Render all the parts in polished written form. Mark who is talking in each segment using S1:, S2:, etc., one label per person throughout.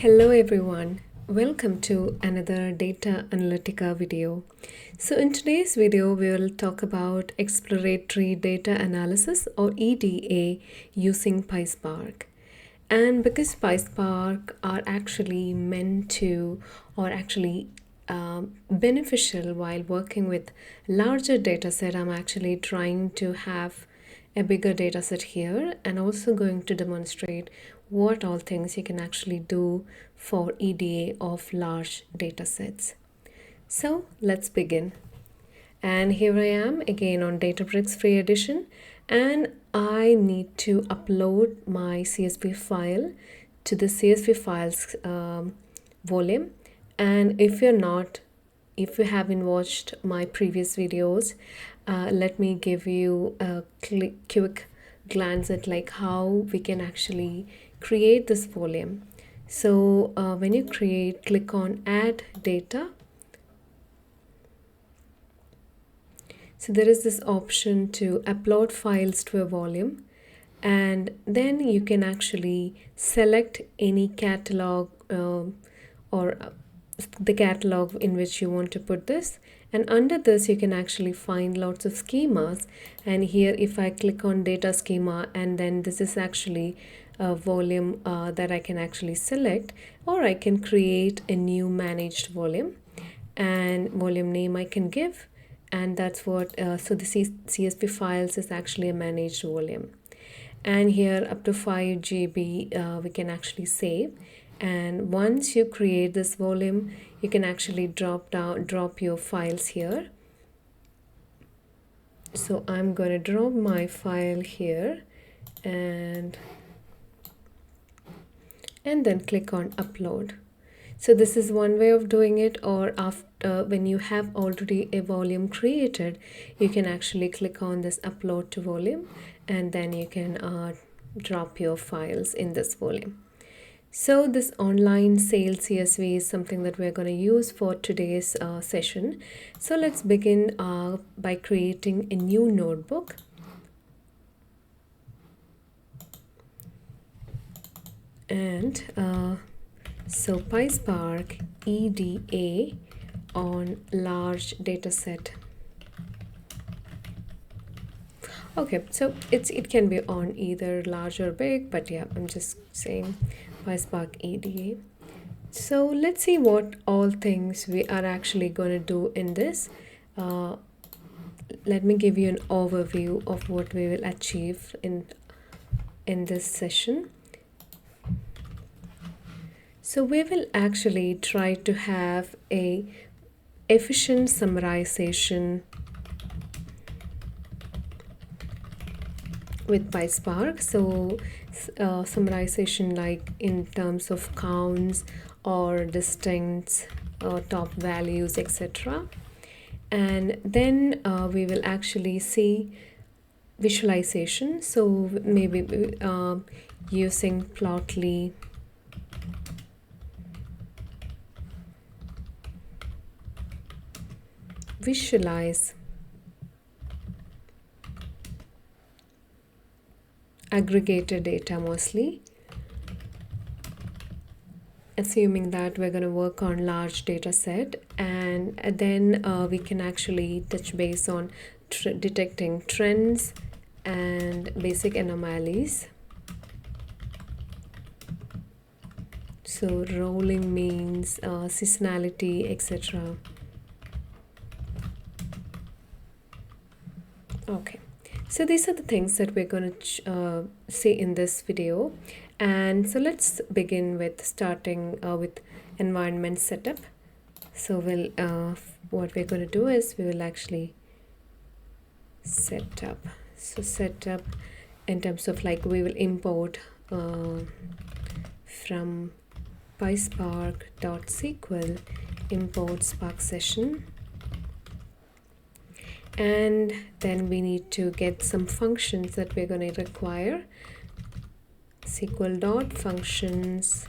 S1: Hello everyone, welcome to another Data Analytica video. So in today's video, we will talk about Exploratory Data Analysis or EDA using PySpark. And because PySpark are actually meant to or actually beneficial while working with larger data set, I'm actually trying to have a bigger data set here and also going to demonstrate what all things you can actually do for EDA of large data sets. So let's begin. And here I am again on Databricks free edition, and I need to upload my CSV file to the CSV files volume. And if you haven't watched my previous videos, let me give you a quick glance at like how we can actually create this volume. So when you click on add data. So there is this option to upload files to a volume, and then you can actually select any catalog or the catalog in which you want to put this. And under this you can actually find lots of schemas, and here if I click on data schema, and then this is actually a volume that I can actually select, or I can create a new managed volume, and volume name I can give, and that's what so the CSV files is actually a managed volume. And here up to 5 GB we can actually save. And once you create this volume, you can actually drop your files here. So I'm going to drop my file here and then click on upload. So this is one way of doing it, or after when you have already a volume created, you can actually click on this upload to volume, and then you can drop your files in this volume. So this online sales CSV is something that we're going to use for today's session. So let's begin by creating a new notebook. And so PySpark EDA on large dataset. Okay, so it can be on either large or big, but yeah, I'm just saying PySpark EDA. So let's see what all things we are actually going to do in this. Let me give you an overview of what we will achieve in this session. So we will actually try to have a efficient summarization with PySpark. So summarization like in terms of counts or distance or top values, etc. And then we will actually see visualization. So maybe using Plotly, visualize aggregated data mostly, assuming that we're going to work on large data set, and then we can actually touch base on detecting trends and basic anomalies. So rolling means, seasonality, etc. Okay, so these are the things that we're going to see in this video. And so let's begin with starting with environment setup. So we'll what we're going to do is we will actually set up. So set up in terms of like we will import from PySpark.sql import Spark session. And then we need to get some functions that we're going to require. SQL.functions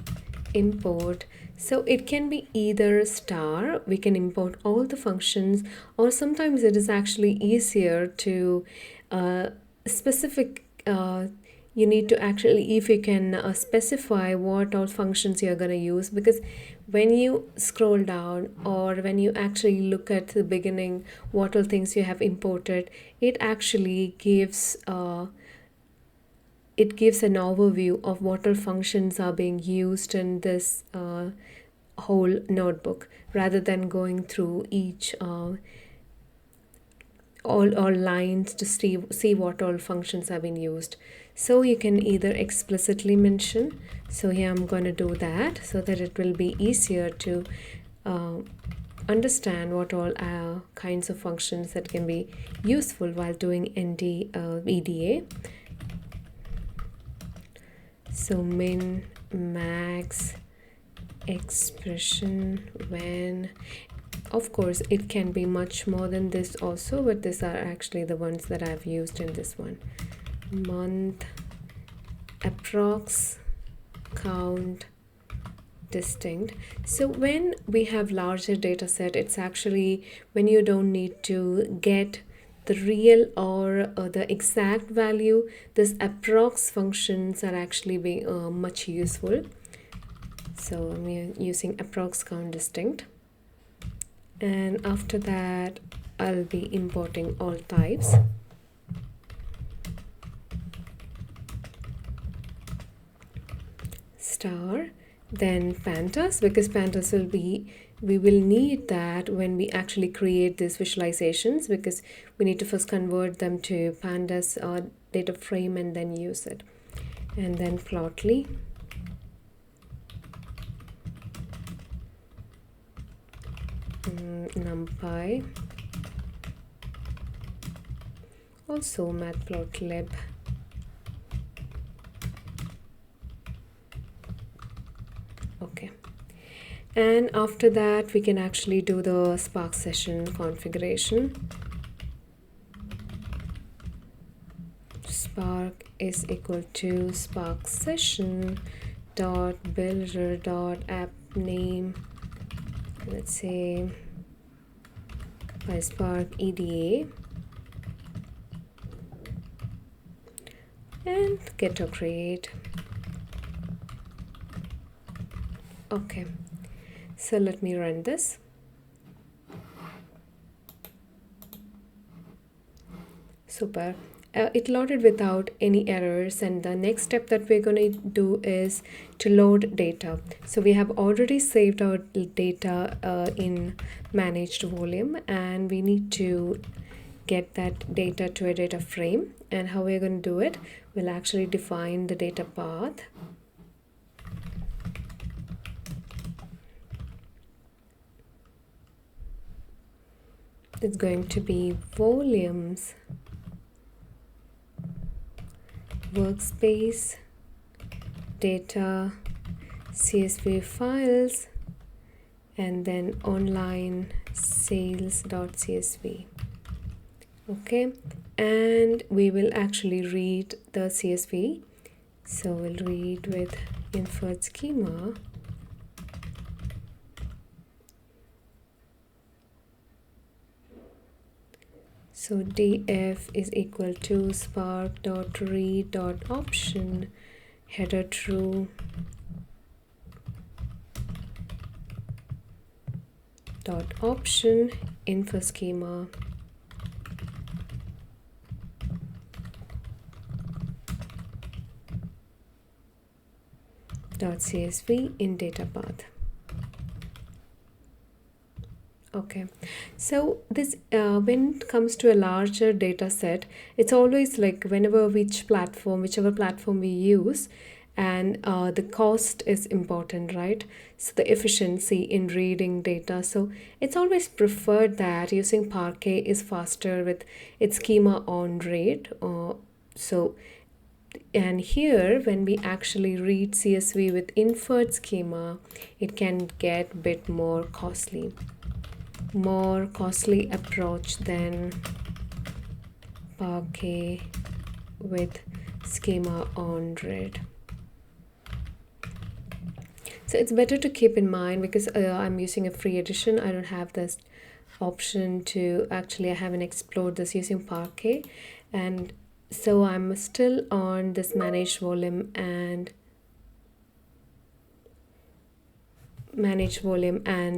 S1: import. So it can be either star, we can import all the functions, or sometimes it is actually easier to specific you need to actually, if you can specify what all functions you're going to use, because when you scroll down or when you actually look at the beginning what all things you have imported, it actually gives it gives an overview of what all functions are being used in this whole notebook, rather than going through each all lines to see what all functions have been used. So you can either explicitly mention, so here I'm going to do that so that it will be easier to understand what all kinds of functions that can be useful while doing EDA. So min, max, expression, when. Of course, it can be much more than this also, but these are actually the ones that I've used in this one. Month, approx, count, distinct. So when we have larger data set, it's actually when you don't need to get the real or the exact value, this approx functions are actually being much useful. So I'm using approx, count, distinct. And after that I'll be importing all types. Star, then pandas, because pandas will be, we will need that when we actually create these visualizations, because we need to first convert them to pandas data frame and then use it. And then plotly, numpy, also matplotlib, okay. And after that we can actually do the Spark session configuration. Spark is equal to Spark session dot builder dot app name, let's say PySpark EDA, and get or create. Okay, so let me run this. Super. It loaded without any errors, and the next step that we're going to do is to load data. So we have already saved our data in managed volume, and we need to get that data to a data frame. And how we're going to do it, we'll actually define the data path. It's going to be volumes, workspace, data, CSV files, and then online sales.csv. Okay, and we will actually read the CSV. So we'll read with inferred schema. So df is equal to spark.read.option header true dot option info schema dot csv in data path. Okay, so this when it comes to a larger data set, it's always like whichever platform we use, and the cost is important, right? So the efficiency in reading data, so it's always preferred that using Parquet is faster with its schema on read. And here when we actually read CSV with inferred schema, it can get a bit more costly approach than Parquet with schema on read. So it's better to keep in mind, because I'm using a free edition, I don't have this option to actually, I haven't explored this using Parquet, and So I'm still on this manage volume and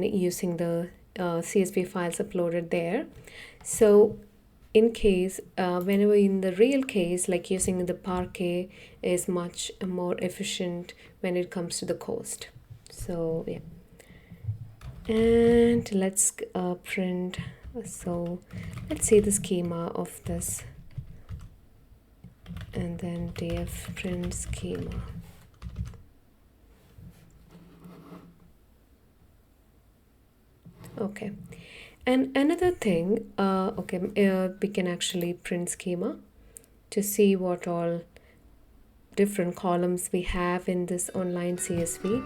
S1: using the CSV files uploaded there. So in case, whenever in the real case, like using the Parquet is much more efficient when it comes to the cost. So yeah, and let's print. So let's see the schema of this, and then df print schema. Okay, and another thing, we can actually print schema to see what all different columns we have in this online CSV.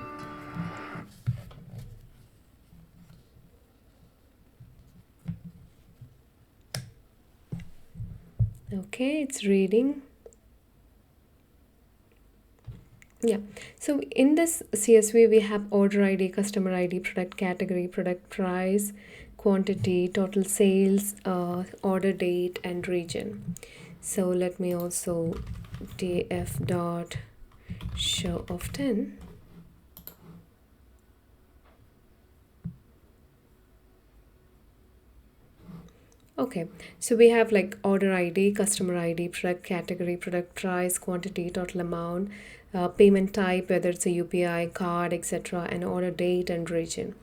S1: Okay, it's reading. Yeah, so in this CSV we have order ID, customer ID, product category, product price, quantity, total sales, order date, and region. So let me also df dot show of 10. Okay, so we have like order ID, customer ID, product category, product price, quantity, total amount, payment type, whether it's a UPI, card, etc., and order date and region.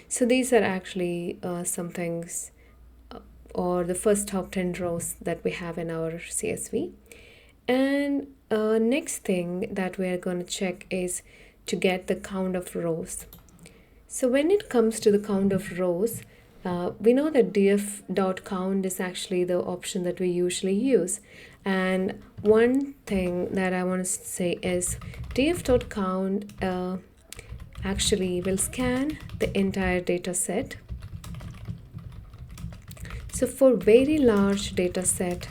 S1: So these are actually some things, or the first top 10 rows that we have in our CSV. And next thing that we are going to check is to get the count of rows. So when it comes to the count of rows, we know that df.count is actually the option that we usually use. And one thing that I want to say is df.count actually will scan the entire data set. So for very large data set,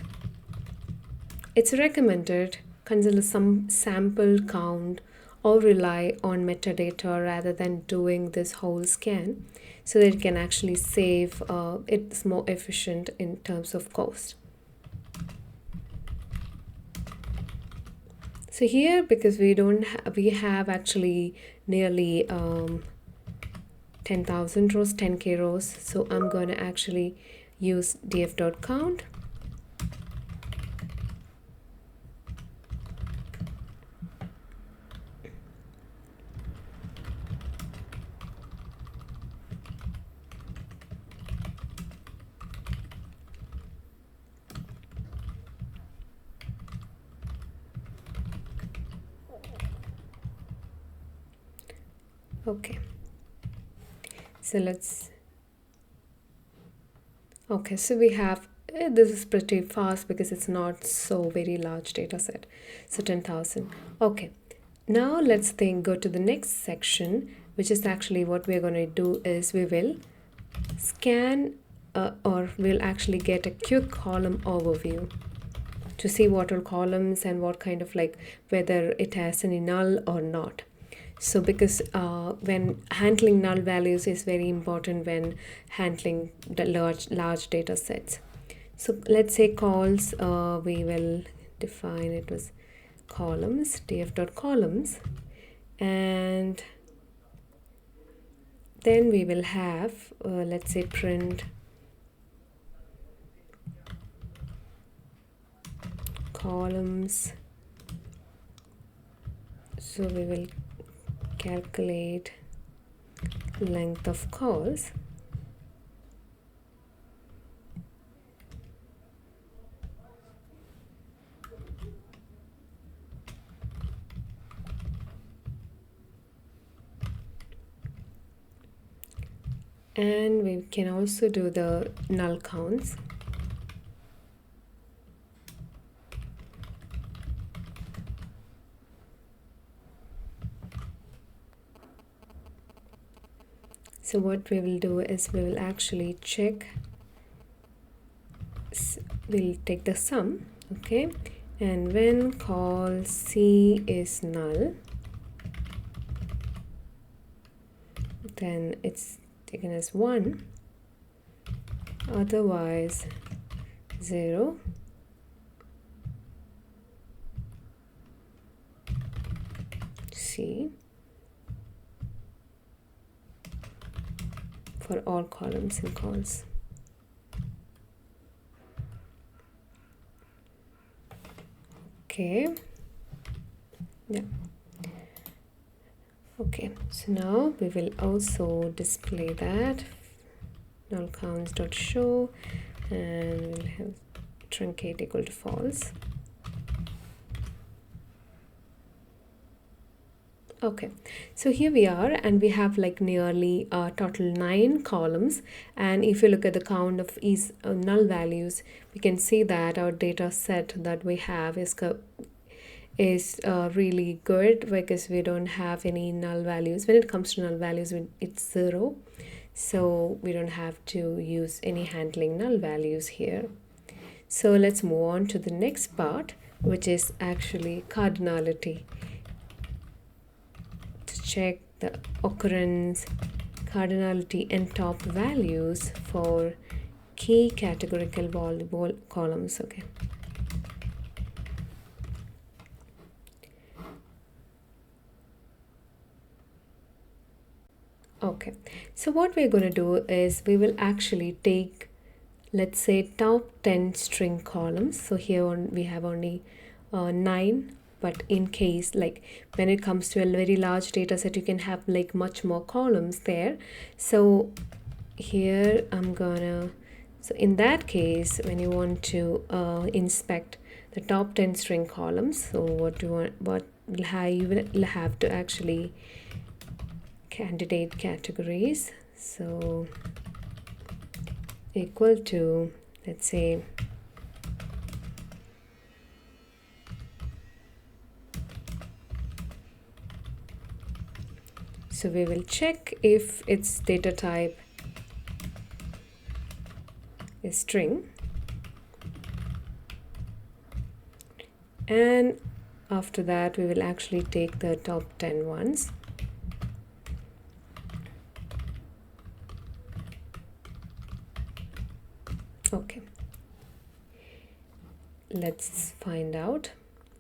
S1: it's recommended consider some sample count or rely on metadata rather than doing this whole scan, so that it can actually save, it's more efficient in terms of cost. So here, because we have actually nearly 10,000 rows, 10k rows, so I'm going to actually use df.count. Okay, so so we have, this is pretty fast because it's not so very large data set, so 10,000. Okay, now let's go to the next section, which is actually what we're going to do is we will scan, or we'll actually get a quick column overview to see what are columns and what kind of, like, whether it has any null or not. So because when handling null values is very important when handling the large data sets. So let's say calls, we will define it was columns, df.columns, and then we will have, let's say, print columns. So we will calculate length of calls. And we can also do the null counts. So what we will do is we will actually check, we'll take the sum, okay, and when call C is null, then it's taken as 1, otherwise 0. cardinality for all columns and calls. Okay, yeah. Okay, so now we will also display that null counts dot show, and we'll have truncate equal to false. Okay, so here we are, and we have like nearly total 9 columns, and if you look at the count of each null values, we can see that our data set that we have is really good, because we don't have any null values. When it comes to null values, it's 0, so we don't have to use any handling null values here. So let's move on to the next part, which is actually cardinality. Check the occurrence, cardinality, and top values for key categorical volleyball columns. Okay. Okay, so what we're going to do is we will actually take, let's say, top 10 string columns. So here we have only 9, but in case, like when it comes to a very large data set, you can have like much more columns there. So here so in that case, when you want to inspect the top 10 string columns, so what you will have to actually candidate categories, so equal to, let's say, so we will check if its data type is string, and after that we will actually take the top 10 ones. Okay, let's find out.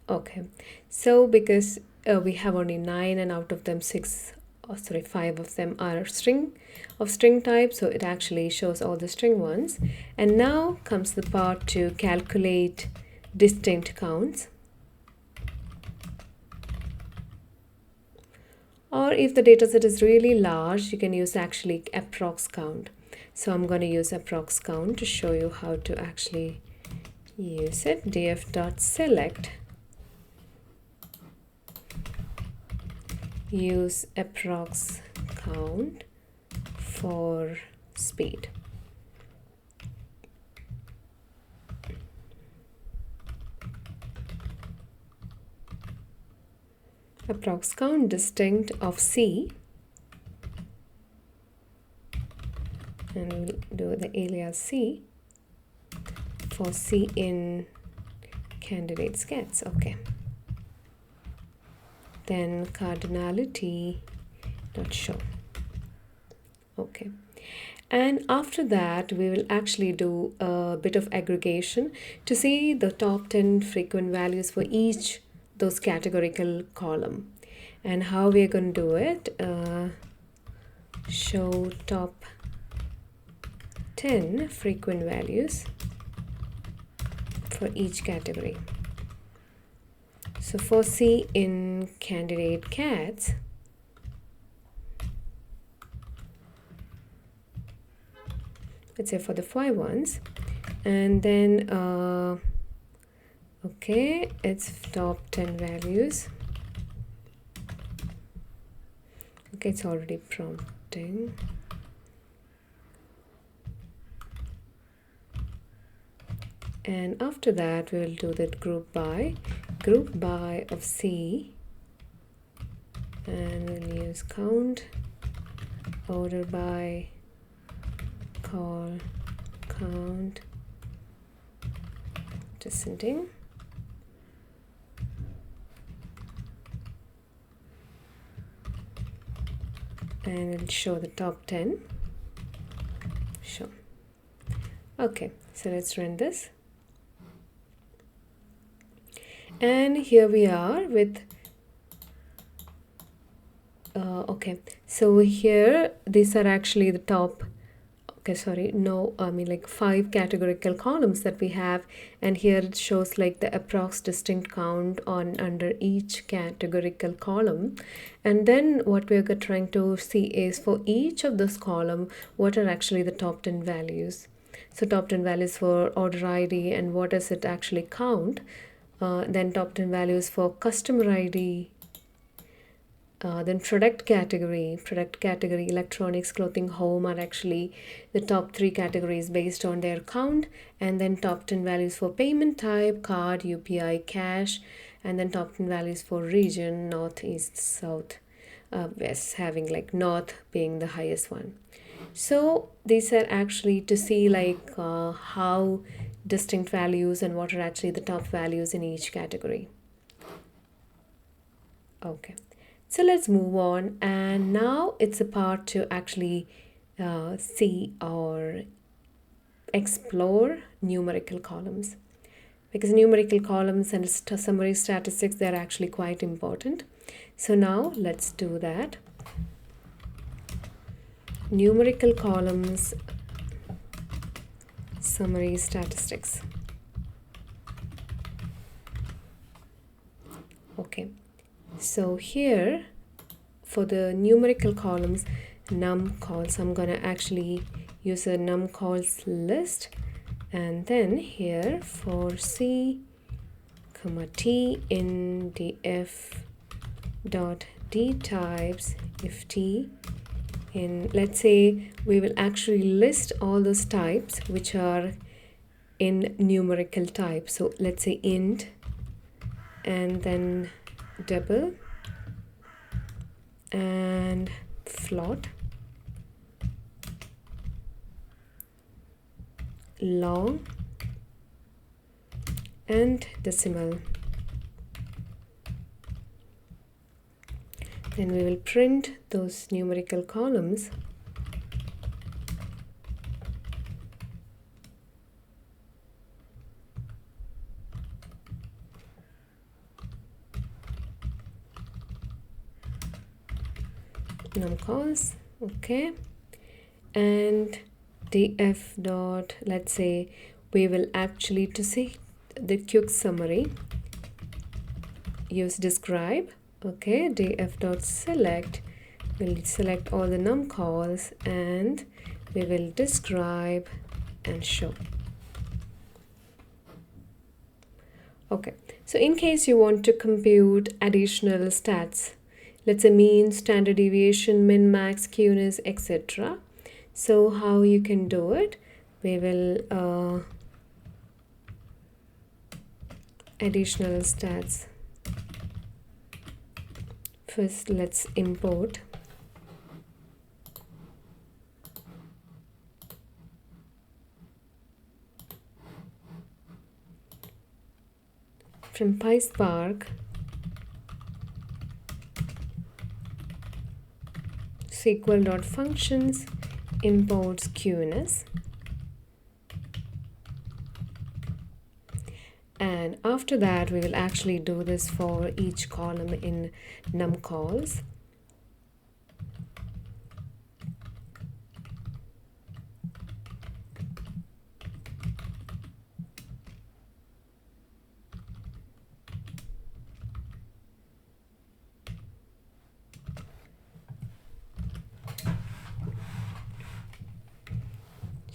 S1: Okay, so because we have only 9, and out of them 5 of them are string type, so it actually shows all the string ones. And now comes the part to calculate distinct counts, or if the dataset is really large, you can use actually approx count. So I'm going to use approx count to show you how to actually use it. df.select, use approx count for speed. Approx count distinct of C, and we'll do the alias C for C in candidates gets. Okay, then cardinality dot show. Okay, and after that we will actually do a bit of aggregation to see the top 10 frequent values for each those categorical column. And how we are going to do it, show top 10 frequent values for each category. So for C in candidate cats, let's say for the 5 ones, and then okay, it's top 10 values. Okay, it's already prompting. And after that we will do that group by of C, and we'll use count, order by, call, count, descending. And it'll show the top 10. Show. Okay, so let's run this. And here we are with Okay, so here these are actually the top, okay, sorry, no, I mean like 5 categorical columns that we have, and here it shows like the approx distinct count on under each categorical column. And then what we're trying to see is for each of this column, what are actually the top 10 values. So top 10 values for order ID and what does it actually count. Then top 10 values for customer ID, then product category, electronics, clothing, home are actually the top 3 categories based on their count. And then top 10 values for payment type, card, UPI, cash. And then top 10 values for region, north, east, south, west, having like north being the highest one. So these are actually to see like how distinct values and what are actually the top values in each category. Okay. So let's move on, and now it's a part to actually see or explore numerical columns, because numerical columns and summary statistics, they're actually quite important. So now let's do that. Numerical columns, summary statistics. Okay. So here for the numerical columns, num calls, I'm gonna actually use a num calls list, and then here for C, T in df dot d types, if T in, let's say we will actually list all those types which are in numerical type. So let's say int and then double and float, long and decimal. Then we will print those numerical columns. Num calls, okay, and df dot, let's say we will actually, to see the quick summary, use describe. Okay, df dot select, we'll select all the num calls and we will describe and show. Okay, so in case you want to compute additional stats, let's say mean, standard deviation, min, max, skewness, etc. So how you can do it, we will additional stats. First let's import from PySpark SQL.functions imports skewness, and after that we will actually do this for each column in num calls.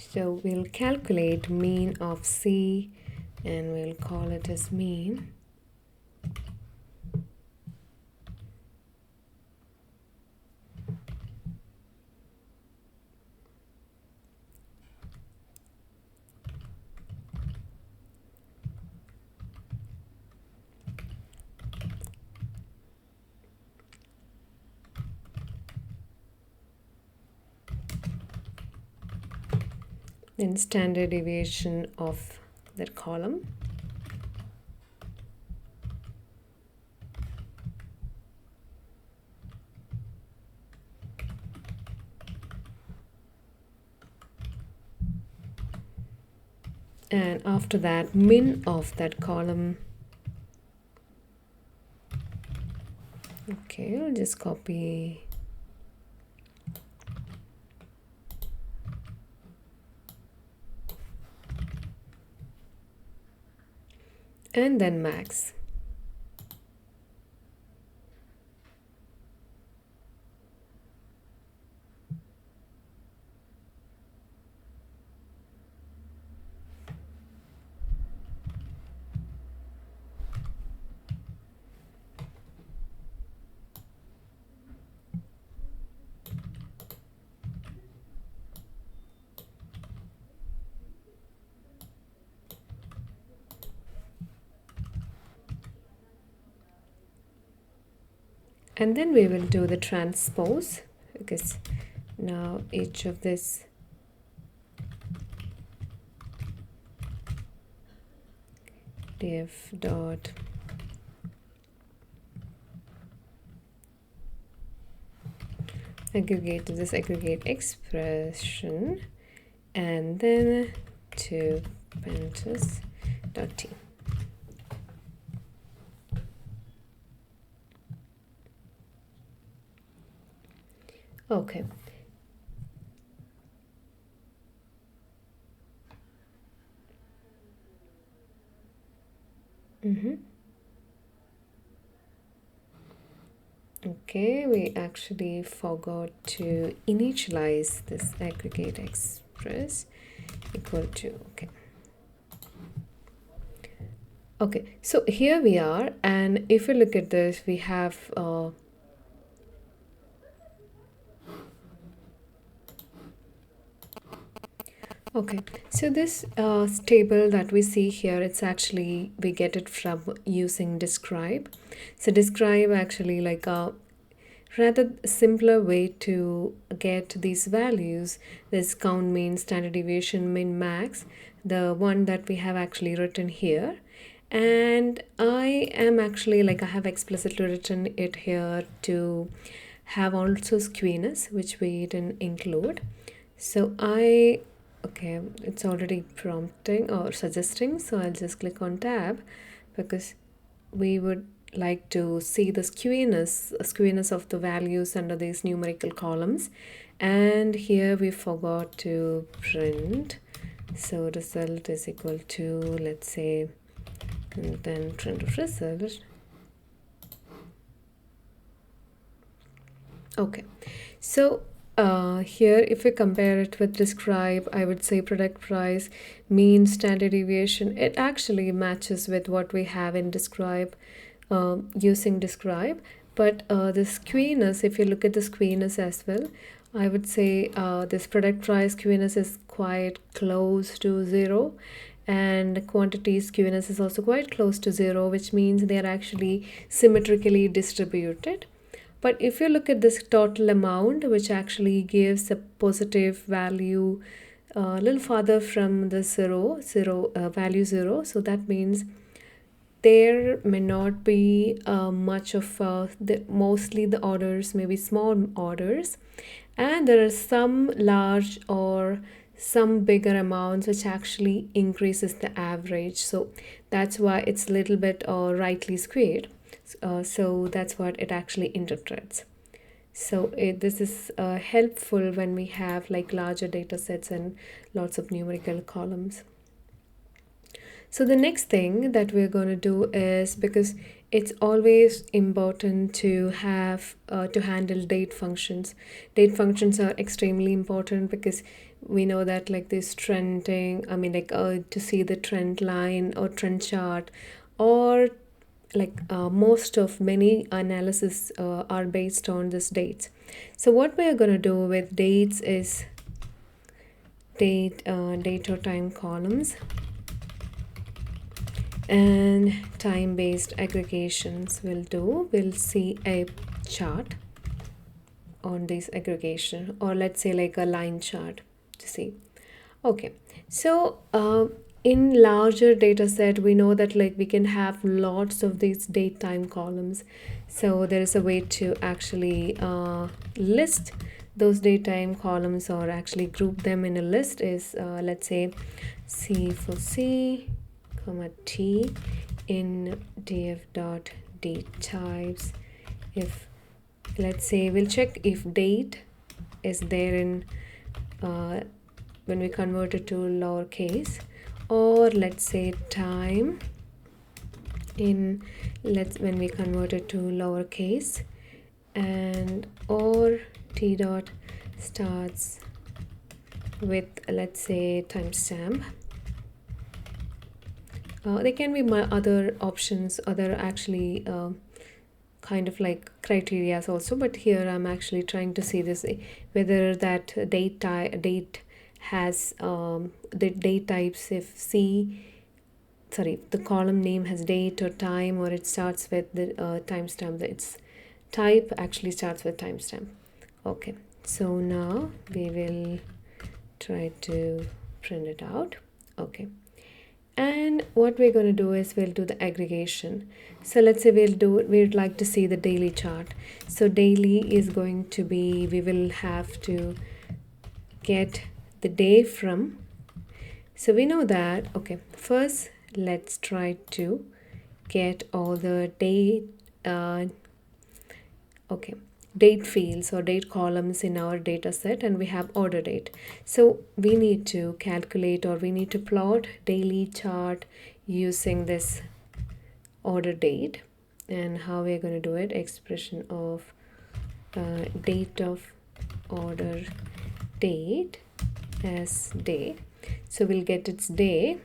S1: So we'll calculate mean of C and we'll call it as mean. Then standard deviation of that column. And after that, min of that column. Okay, I'll just copy and then max. And then we will do the transpose, because now each of this df dot aggregate to this aggregate expression, and then to Pandas dot t. Okay. Okay, we actually forgot to initialize this aggregate express equal to, okay, so here we are, and if you look at this, we have okay, so this table that we see here, it's actually, we get it from using describe. So describe actually like a rather simpler way to get these values. This count, mean, standard deviation, min, max, the one that we have actually written here. And I am actually like, I have explicitly written it here to have also skewness, which we didn't include. So okay, it's already prompting or suggesting, so I'll just click on tab, because we would like to see the skewness of the values under these numerical columns. And here we forgot to print, so result is equal to, let's say, and then print of result. Okay, so here if we compare it with describe, I would say product price, mean, standard deviation, it actually matches with what we have in describe, using describe. But the skewness, if you look at the skewness as well, I would say this product price skewness is quite close to 0, and quantity skewness is also quite close to 0, which means they are actually symmetrically distributed. But if you look at this total amount, which actually gives a positive value a little farther from the value 0, so that means there may not be much of mostly the orders may be small orders, and there are some large or some bigger amounts which actually increases the average. So that's why it's a little bit rightly squared. So that's what it actually interprets. So this is helpful when we have like larger data sets and lots of numerical columns. So the next thing that we're going to do is, because it's always important to have to handle date functions. Date functions are extremely important because we know that like this trending, I mean like to see the trend line or trend chart, or like most of many analysis are based on this dates. So what we are going to do with dates is date or time columns and time-based aggregations we'll see a chart on this aggregation, or let's say like a line chart to see. Okay, so in larger data set, we know that like we can have lots of these date time columns. So there is a way to actually list those date time columns, or actually group them in a list is let's say C for C, comma T in df.datetypes. If let's say we'll check if date is there in when we convert it to lowercase, or let's say time in when we convert it to lowercase, and or t dot starts with, let's say, timestamp. There can be other options, other actually kind of like criterias also, but here I'm actually trying to see this, whether that date has the date types, if the column name has date or time, or it starts with the timestamp. Its type actually starts with timestamp. Okay, so now we will try to print it out. Okay, and what we're going to do is we'll do the aggregation. So let's say we'd like to see the daily chart. So daily is going to be, we will have to get the day from, so we know that. Okay, first let's try to get all the date date fields or date columns in our data set, and we have order date. So we need to calculate, or we need to plot daily chart using this order date. And how we're going to do it, expression of date of order date as day. So we'll get its day,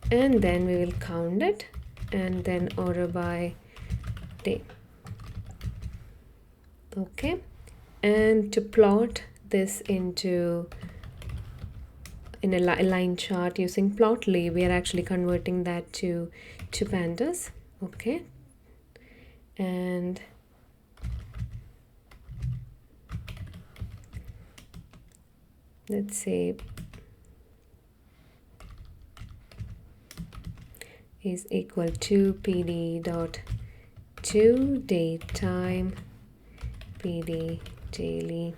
S1: and then we will count it, and then order by day. Okay, and to plot this in a line chart using Matplotlib, we are actually converting that to Pandas. Okay, and let's say is equal to pd dot to date time pd daily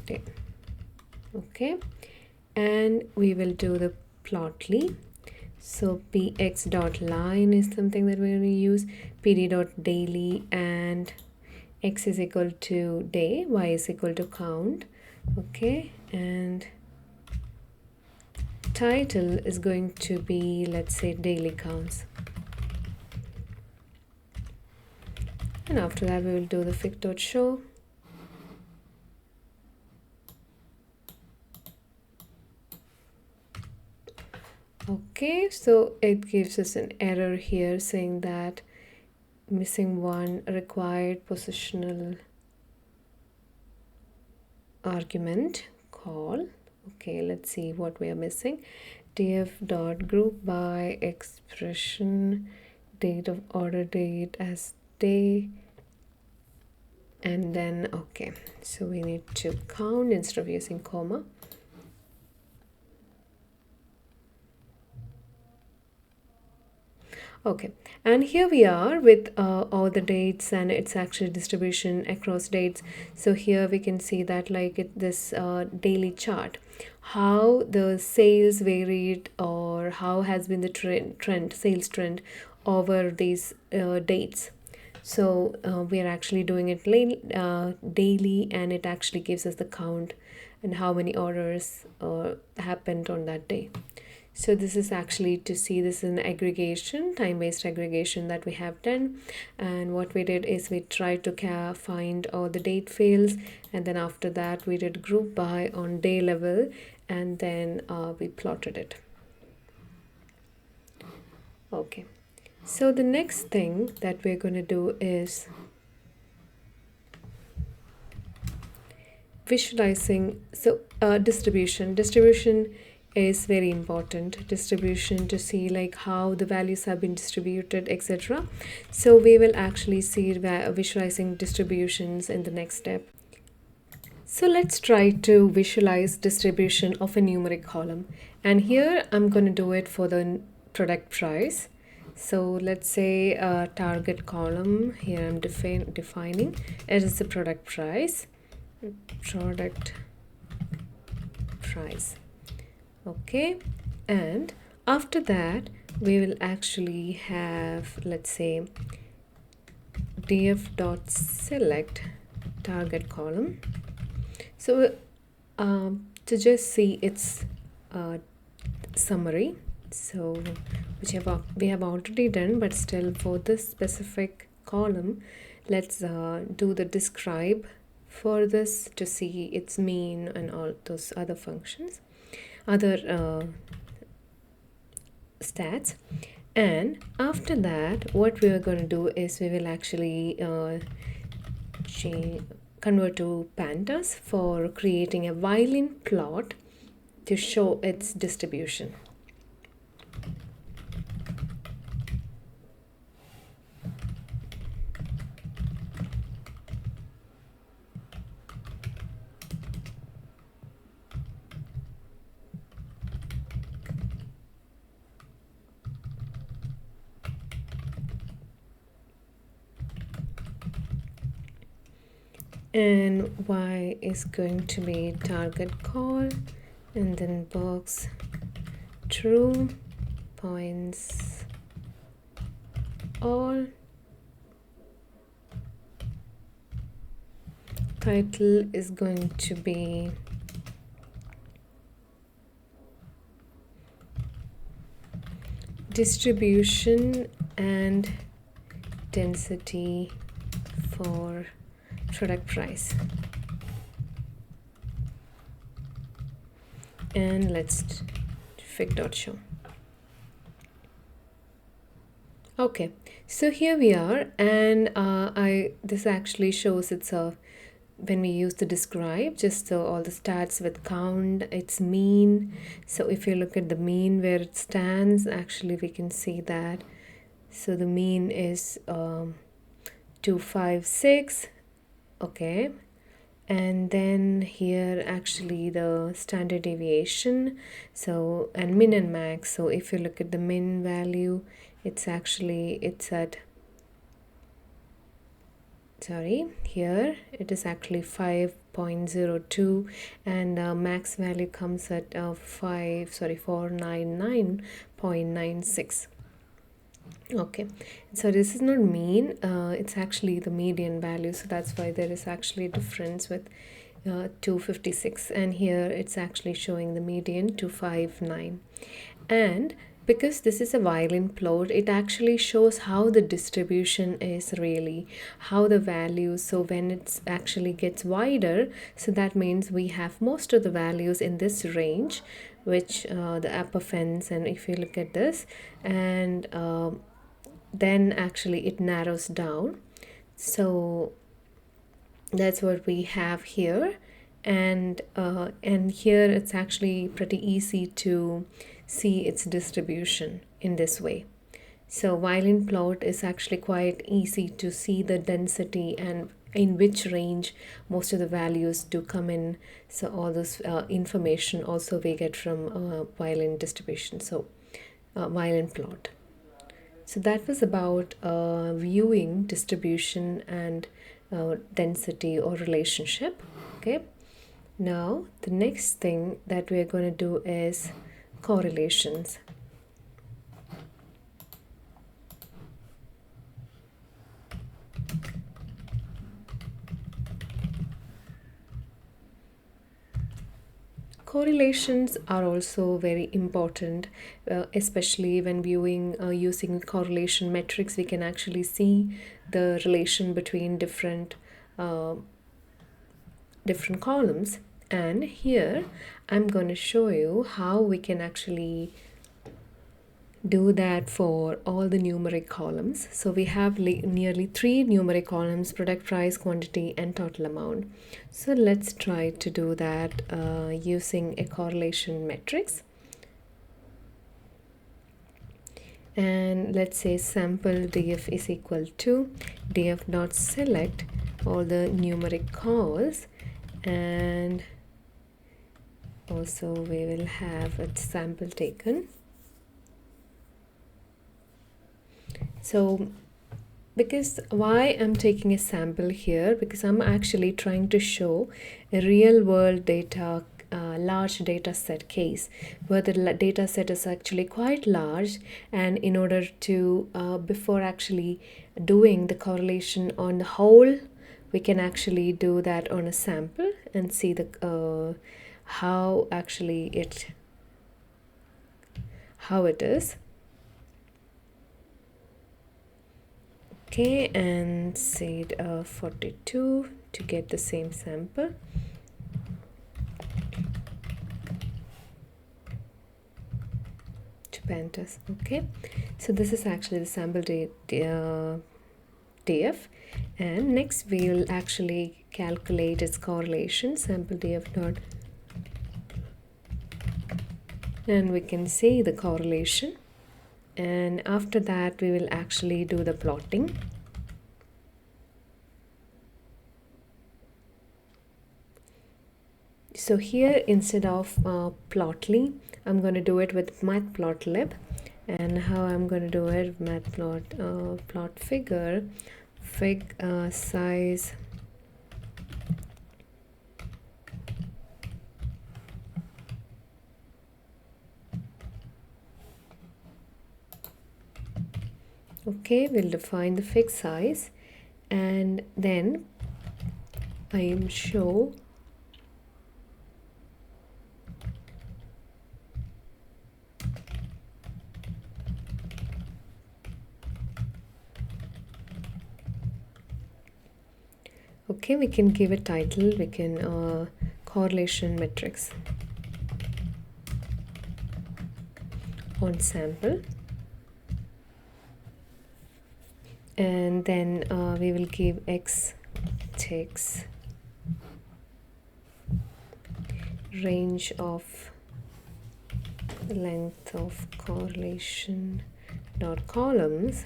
S1: day. Okay, and we will do the Plotly. So px dot line is something that we're going to use, pd dot daily, and x is equal to day, y is equal to count. Okay, and title is going to be, let's say, daily counts. And after that we will do the fig.show. Okay, so it gives us an error here saying that missing one required positional argument call. Okay, let's see what we are missing. df dot group by expression date of order date as day, and then okay, so we need to count instead of using comma. Okay, and here we are with all the dates, and it's actually distribution across dates. So here we can see that like this daily chart, how the sales varied, or how has been the sales trend over these dates. So we are actually doing it daily, and it actually gives us the count and how many orders happened on that day. So this is actually to see, this is an aggregation, time-based aggregation that we have done. And what we did is we tried to find all the date fields, and then after that we did group by on day level, and then we plotted it. Okay, so the next thing that we're going to do is visualizing. So distribution is very important. Distribution to see like how the values have been distributed, etc. So we will actually see visualizing distributions in the next step. So let's try to visualize distribution of a numeric column, and here I'm going to do it for the product price. So let's say a target column, here I'm defining it is the product price. Okay, and after that we will actually have, let's say, df dot select target column. So to just see its summary, So we have already done, but still for this specific column, let's do the describe for this to see its mean and all those other functions, other stats. And after that, what we are going to do is we will actually convert to Pandas for creating a violin plot to show its distribution. And y is going to be target call, and then box true, points all, title is going to be distribution and density for product price. And let's fig.show. Okay, so here we are, and this actually shows it's a when we use the describe, just all the stats with count, its mean. So if you look at the mean where it stands, actually we can see that. So the mean is 256. Okay, and then here actually the standard deviation, so and min and max. So if you look at the min value, it's at here it is actually 5.02, and max value comes at 499.96. Okay, so this is not mean, it's actually the median value, so that's why there is actually a difference with 256, and here it's actually showing the median 259. And because this is a violin plot, it actually shows how the distribution is really, how the values, so when it actually gets wider, so that means we have most of the values in this range, which the upper fence, and if you look at this, and then actually it narrows down. So that's what we have here, and here it's actually pretty easy to see its distribution in this way. So violin plot is actually quite easy to see the density and in which range most of the values do come in. So all this information also we get from violin distribution, so violin plot. So that was about viewing distribution and density or relationship. Okay, now the next thing that we're going to do is correlations. Correlations are also very important, especially when viewing using correlation metrics. We can actually see the relation between different columns, and here I'm going to show you how we can actually do that for all the numeric columns. So we have nearly 3 numeric columns: product price, quantity, and total amount. So let's try to do that using a correlation matrix. And let's say sample df is equal to df dot select all the numeric calls, and also we will have a sample taken. So because why I'm taking a sample here, because I'm actually trying to show a real world data large data set case where the data set is actually quite large, and in order to before actually doing the correlation on the whole, we can actually do that on a sample and see the how actually how it is. Okay, and seed 42 to get the same sample. To Pandas. Okay, so this is actually the sample df, and next we will actually calculate its correlation, sample df dot, and we can see the correlation, and after that we will actually do the plotting. So here, instead of Plotly, I'm going to do it with Matplotlib. And how I'm going to do it, plot figure, fig size, okay, we'll define the fig size, and then I am show okay, we can give a title, we can correlation metrics on sample, and then we will give x takes range of length of correlation dot columns,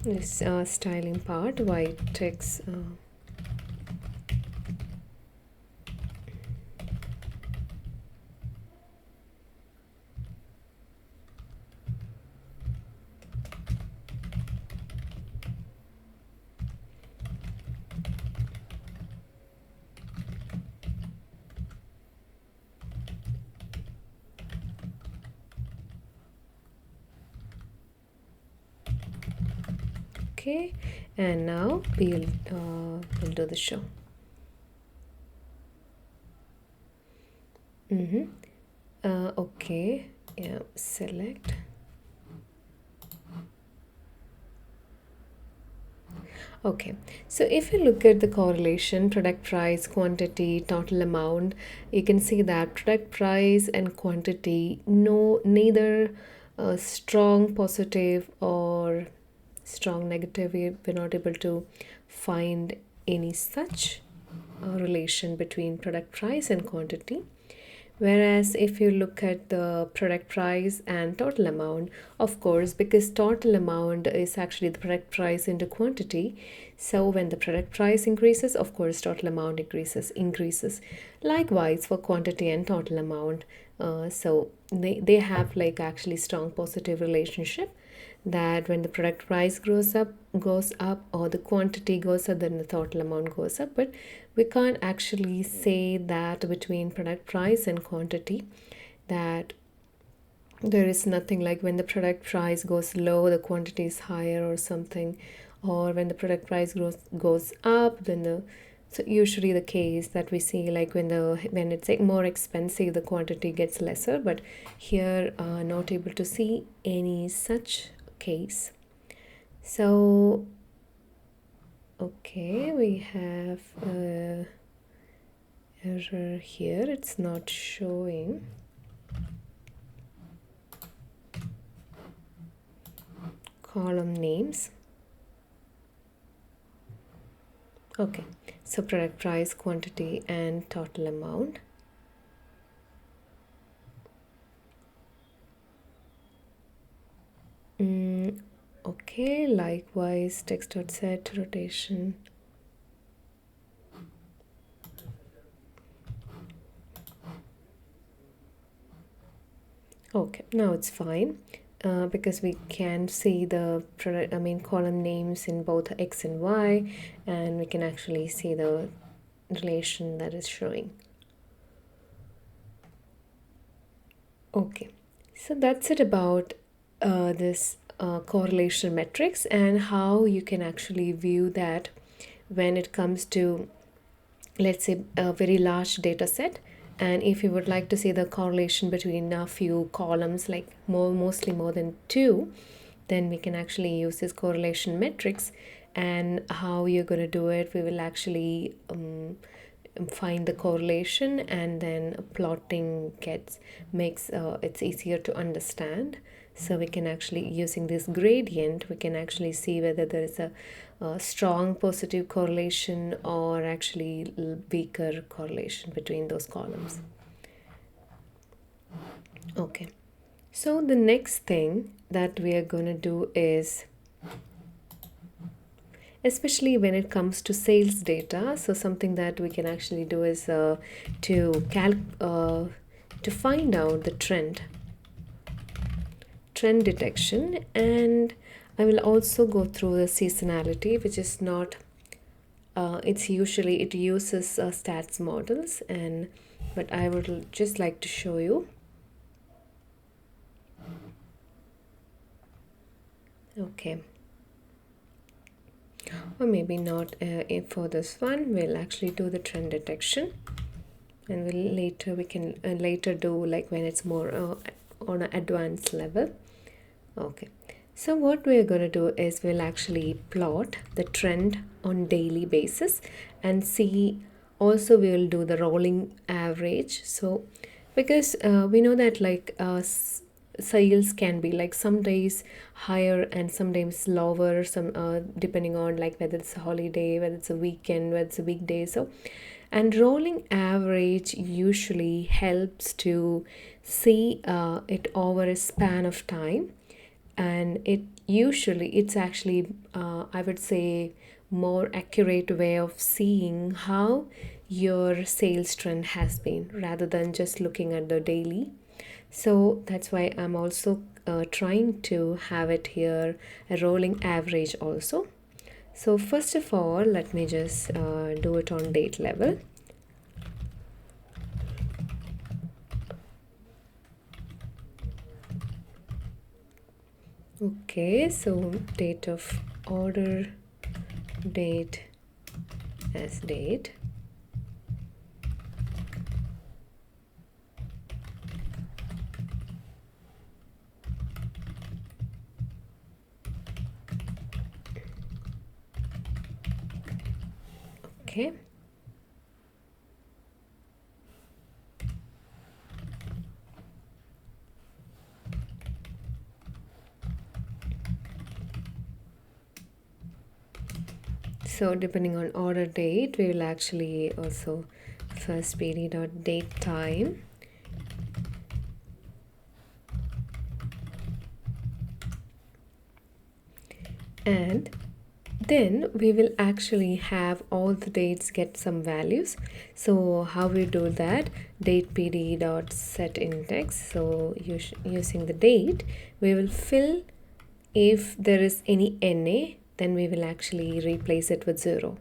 S1: this styling part, y takes okay, and now we'll do the show. Okay, yeah, select. Okay, so if you look at the correlation, product price, quantity, total amount, you can see that product price and quantity, neither strong positive or strong negative. We're not able to find any such relation between product price and quantity. Whereas if you look at the product price and total amount, of course, because total amount is actually the product price into quantity, so when the product price increases, of course, total amount increases. Likewise for quantity and total amount, so they have like actually strong positive relationship, that when the product price goes up, or the quantity goes up, then the total amount goes up. But we can't actually say that between product price and quantity, that there is nothing like when the product price goes low, the quantity is higher or something, or when the product price goes up, then the, so usually the case that we see, like when it's more expensive, the quantity gets lesser. But here not able to see any such case. So okay, we have error here, it's not showing column names. Okay, so product price, quantity, and total amount. Okay, likewise text.set rotation. Okay, now it's fine because we can see the column names in both X and Y, and we can actually see the relation that is showing. Okay, so that's it about this correlation metrics and how you can actually view that when it comes to, let's say, a very large data set, and if you would like to see the correlation between a few columns, like mostly more than two, then we can actually use this correlation metrics. And how you're going to do it, we will actually find the correlation, and then plotting makes it's easier to understand. So we can actually, using this gradient, we can actually see whether there is a strong positive correlation or actually weaker correlation between those columns. Okay, so the next thing that we are going to do is, especially when it comes to sales data, so something that we can actually do is to find out the trend detection. And I will also go through the seasonality, which is not it uses stats models, and but I would just like to show you. Okay, or maybe not. For this one, we'll actually do the trend detection, and we can later do, like, when it's more on an advanced level. Okay, so what we're going to do is we'll actually plot the trend on daily basis, and see, also we will do the rolling average. So because we know that, like, sales can be, like, some days higher and sometimes lower, some depending on, like, whether it's a holiday, whether it's a weekend, whether it's a weekday. So, and rolling average usually helps to see it over a span of time, and it's actually I would say more accurate way of seeing how your sales trend has been, rather than just looking at the daily. So that's why I'm also trying to have it here a rolling average also. So first of all, let me just do it on date level. Okay, so date of order, date as date. Okay. So depending on order date, we will actually also first pd.date time, and then we will actually have all the dates get some values. So how we do that, date pd.set index. So using the date, we will fill, if there is any NA, then we will actually replace it with 0.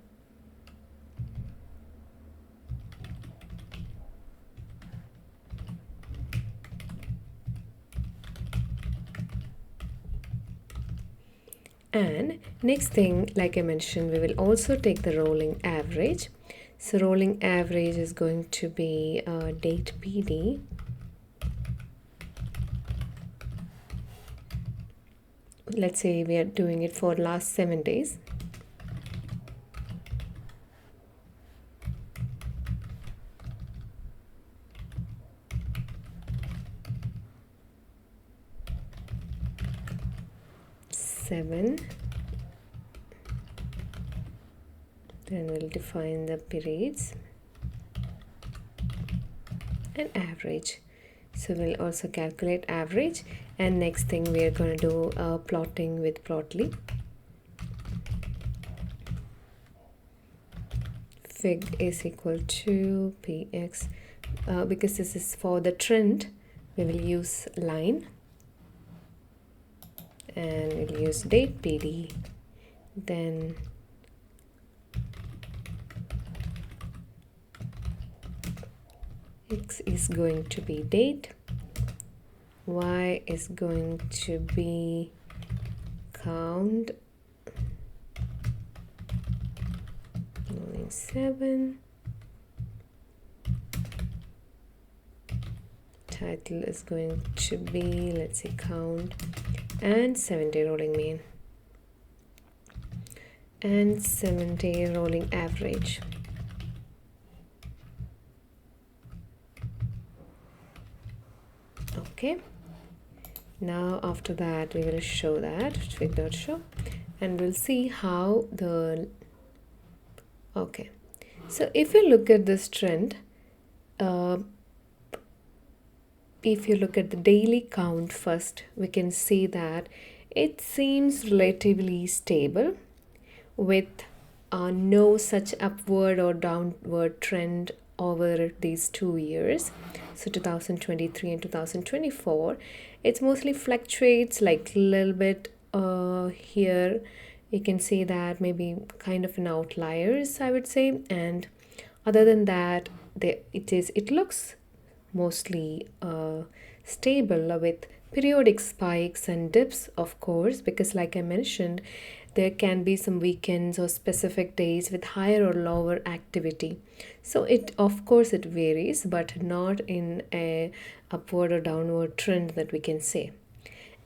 S1: And next thing, like I mentioned, we will also take the rolling average. So rolling average is going to be date PD. Let's say we are doing it for last 7 days. Then we'll define the periods and average. So we'll also calculate average, and next thing we are going to do plotting with Plotly. Fig is equal to px, because this is for the trend, we will use line, and we'll use date PD. Then x is going to be date, y is going to be count, rolling 7. Title is going to be, let's say, count, and 7-day rolling mean, and 7-day rolling average. Okay, now after that we will show that twig.show, and we'll see how the, okay, so if you look at this trend, if you look at the daily count first, we can see that it seems relatively stable with no such upward or downward trend over these 2 years. So 2023 and 2024, it mostly fluctuates like a little bit here. You can see that maybe kind of an outliers, I would say, and other than that, it looks mostly stable with periodic spikes and dips, of course, because like I mentioned, there can be some weekends or specific days with higher or lower activity. So it, of course, it varies, but not in a upward or downward trend that we can say.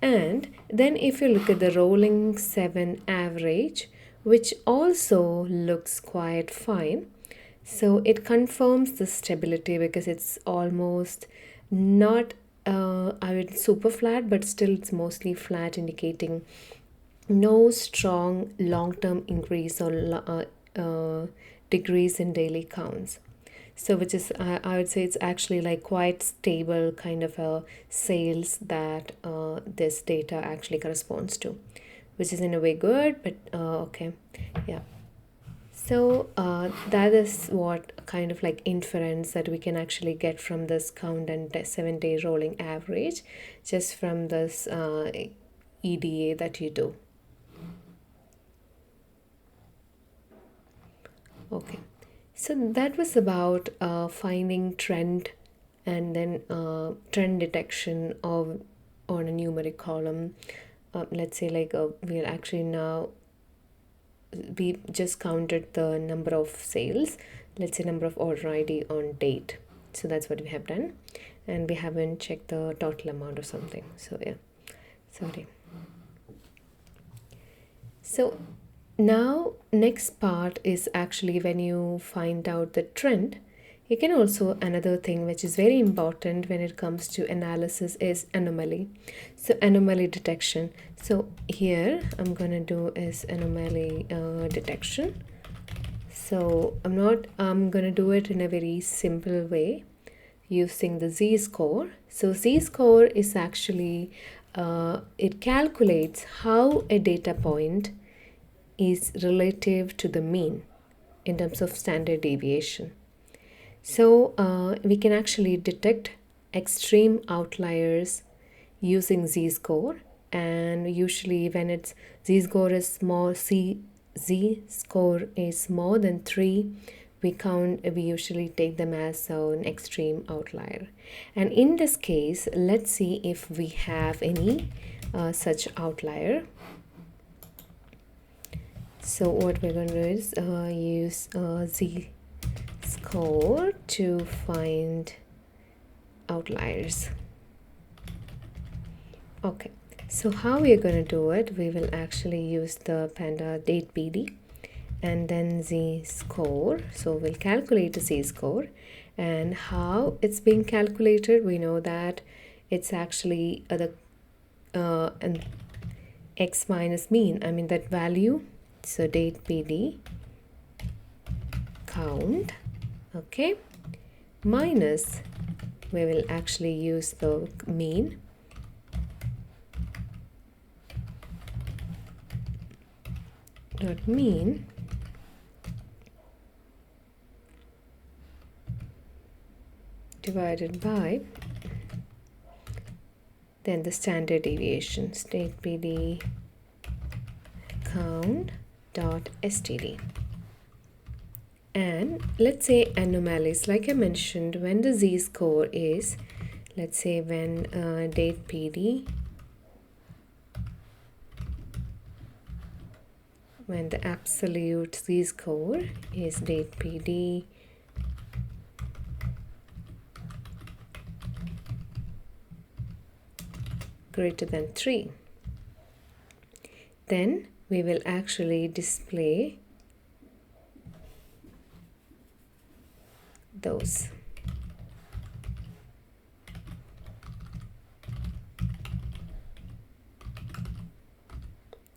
S1: And then if you look at the rolling 7 average, which also looks quite fine, so it confirms the stability because it's almost not I would super flat, but still it's mostly flat, indicating no strong long-term increase or decrease in daily counts. So which is I would say it's actually like quite stable kind of a sales that this data actually corresponds to, which is in a way good, but okay, yeah. So that is what kind of like inference that we can actually get from this count and 7-day rolling average just from this EDA that you do. Okay, so that was about finding trend and then trend detection of on a numeric column. Let's say like we'll actually now, we just counted the number of sales, let's say number of order ID on date. So that's what we have done, and we haven't checked the total amount or something. So yeah, sorry. So now next part is actually when you find out the trend, you can also, another thing which is very important when it comes to analysis is anomaly. So anomaly detection. So here I'm gonna do is anomaly detection. So I'm gonna do it in a very simple way using the z-score. So z-score is actually it calculates how a data point is relative to the mean in terms of standard deviation. So we can actually detect extreme outliers using z-score, and usually when it's z-score is small, z-score is more than 3, we usually take them as an extreme outlier. And in this case, let's see if we have any such outlier. So what we're going to do is use z-score to find outliers. Okay, so how we are going to do it, we will actually use the Pandas date PD and then z-score. So we'll calculate the z-score, and how it's being calculated, we know that it's actually an x minus mean, I mean that value. So date PD count, okay, minus, we will actually use the mean, dot mean divided by then the standard deviation, state PD count dot std. And let's say anomalies, like I mentioned, when the z-score is, let's say when date PD when the absolute z-score is date PD greater than 3. Then we will actually display those.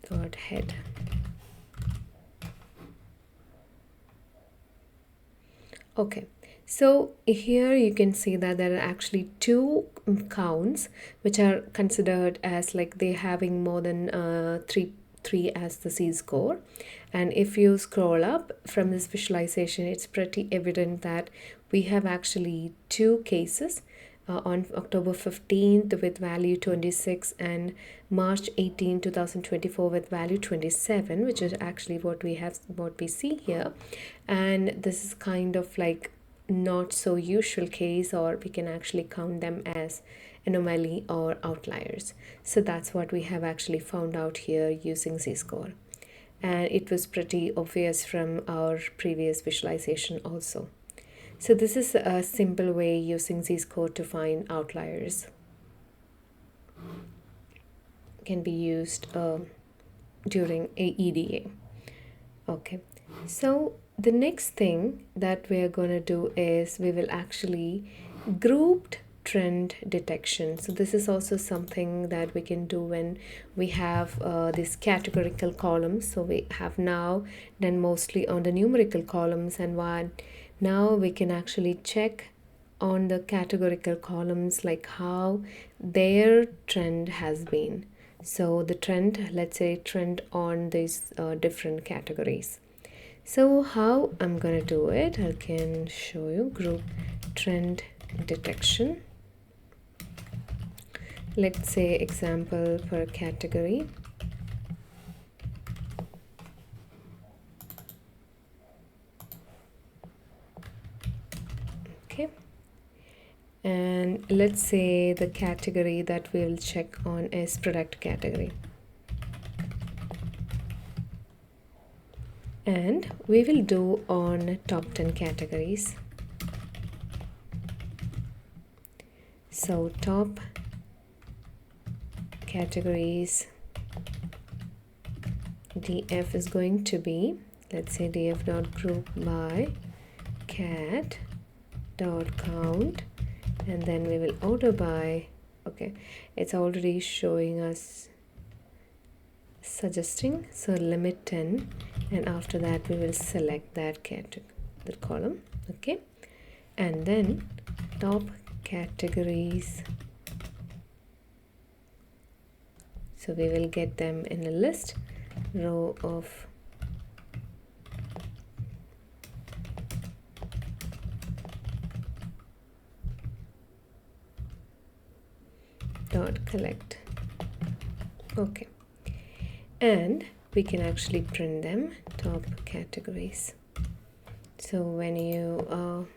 S1: Dot head. Okay, so here you can see that there are actually two counts which are considered as like they having more than 3 as the z-score. And if you scroll up from this visualization, it's pretty evident that we have actually two cases on October 15th with value 26 and March 18, 2024 with value 27, which is actually what we see here. And this is kind of like not so usual case, or we can actually count them as anomaly or outliers. So that's what we have actually found out here using z-score. And it was pretty obvious from our previous visualization also. So this is a simple way using z-score to find outliers. Can be used during EDA. Okay, so the next thing that we're going to do is we will actually grouped trend detection. So this is also something that we can do when we have these categorical columns. So we have now done mostly on the numerical columns, and now we can actually check on the categorical columns like how their trend has been. So the trend, let's say trend on these different categories. So how I'm gonna do it, I can show you group trend detection. Let's say example per category. Okay. And let's say the category that we will check on is product category. And we will do on top 10 categories. So top categories df is going to be, let's say df.group by cat dot count, and then we will order by, okay, it's already showing us suggesting, so limit 10, and after that we will select that column. Okay, and then top categories, so we will get them in a list row of dot collect. Okay, and we can actually print them top categories. So when you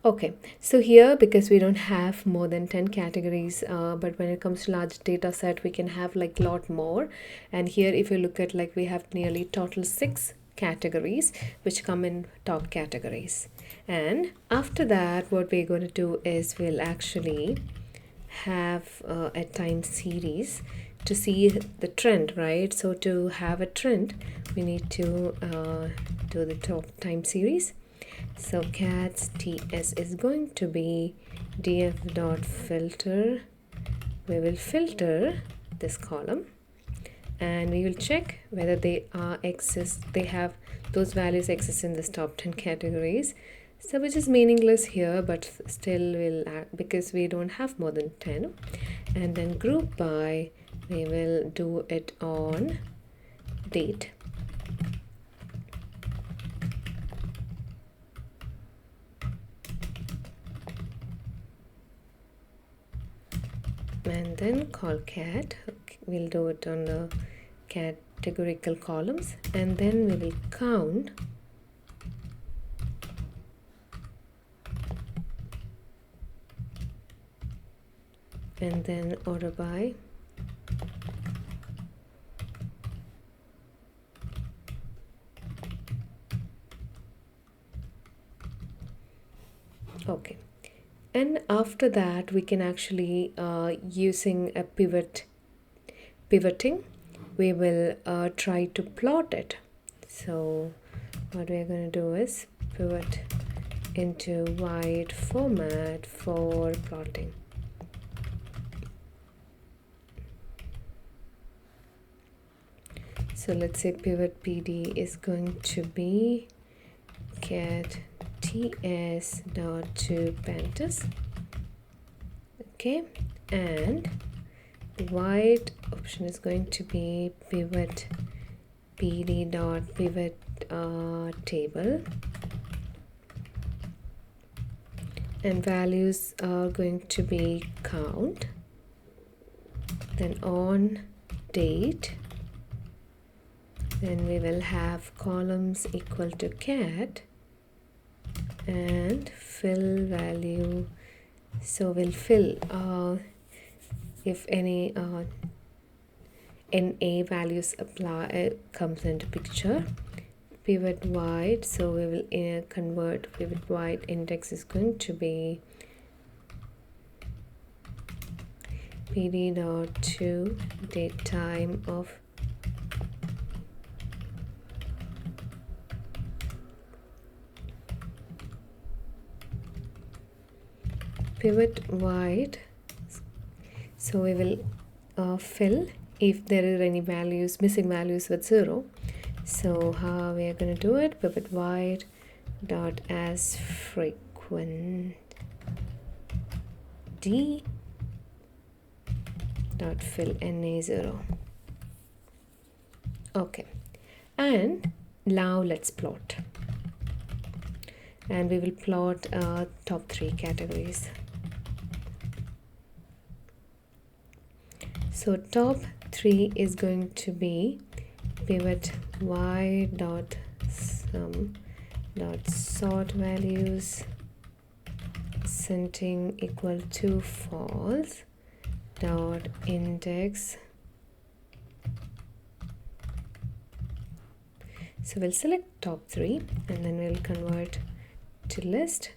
S1: okay, so here because we don't have more than 10 categories, but when it comes to large data set we can have like a lot more. And here if you look at, like, we have nearly total 6 categories which come in top categories. And after that what we're going to do is we'll actually have a time series to see the trend, right? So to have a trend we need to do the top time series. So cats ts is going to be df.filter. We will filter this column and we will check whether they have those values exist in this top 10 categories. So which is meaningless here, but still will act because we don't have more than 10. And then group by, we will do it on date. And then call cat. Okay, we'll do it on the categorical columns, and then we will count and then order by And after that, we can actually using a pivoting, we will try to plot it. So what we're going to do is pivot into wide format for plotting. So let's say pivot PD is going to be get ts dot to Pandas. Okay, and the wide option is going to be pivot pd dot pivot table, and values are going to be count, then on date, then we will have columns equal to cat, and fill value. So we'll fill if any NA values apply comes into picture. Pivot wide, so we will convert pivot wide index is going to be pd dot to date time of pivot wide. So we will fill if there are any values, missing values with 0. So how we are going to do it? Pivot wide dot as frequent d dot fill NA0. Okay, and now let's plot, and we will plot top 3 categories. So top 3 is going to be pivot y dot sum dot sort values setting equal to false dot index. So we'll select top 3 and then we'll convert to list,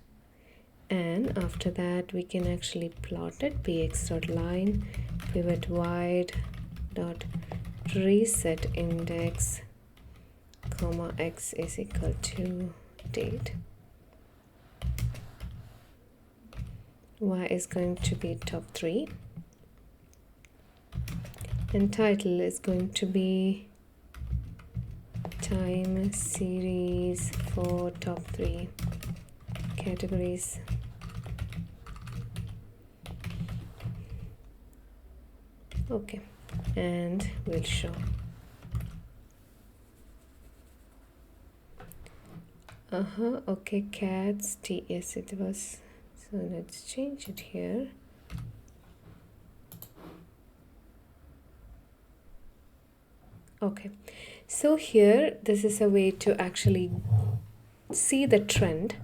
S1: and after that we can actually plot it. Px dot line pivot wide dot reset index comma x is equal to date. Y is going to be top 3, and title is going to be time series for top 3 categories. Okay, and we'll show. Okay, cats ts it was, so let's change it here. Okay, so here this is a way to actually see the trend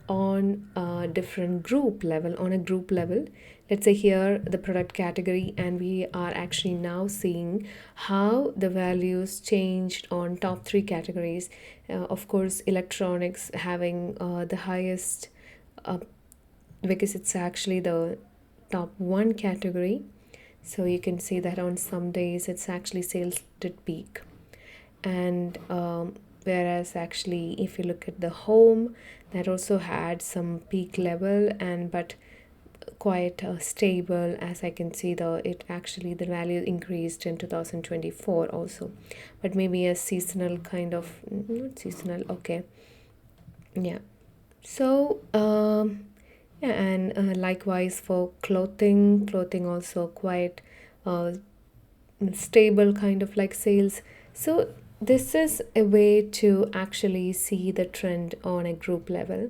S1: on a different group level, on a group level. Let's say here the product category, and we are actually now seeing how the values changed on top 3 categories. Of course, electronics having the highest because it's actually the top 1 category. So you can see that on some days it's actually sales did peak, and whereas actually if you look at the home, that also had some peak level, and but quite stable, as I can see it actually the value increased in 2024 also, but maybe a seasonal kind of, not seasonal, okay, yeah. So yeah, and likewise for clothing also quite stable kind of like sales. So this is a way to actually see the trend on a group level.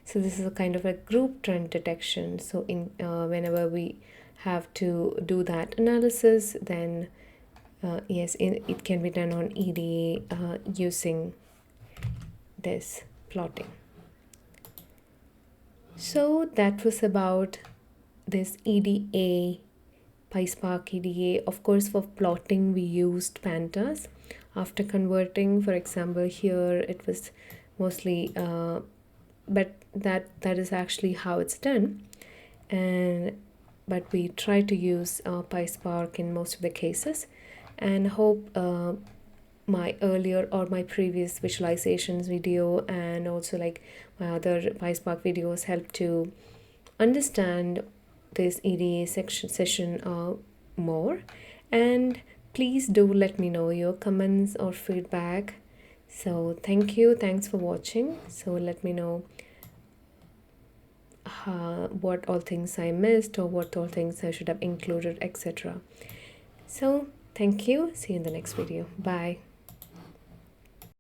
S1: So this is a kind of a group trend detection. So in whenever we have to do that analysis, then yes, it can be done on EDA using this plotting. So that was about this EDA, PySpark EDA. Of course, for plotting we used Pandas. After converting, for example, here it was mostly but that is actually how it's done. and but we try to use PySpark in most of the cases, and hope my earlier or my previous visualizations video and also like my other PySpark videos help to understand this EDA session more. And please do let me know your comments or feedback. So thanks for watching. So let me know what all things I missed or what all things I should have included, etc. So thank you. See you in the next video. Bye.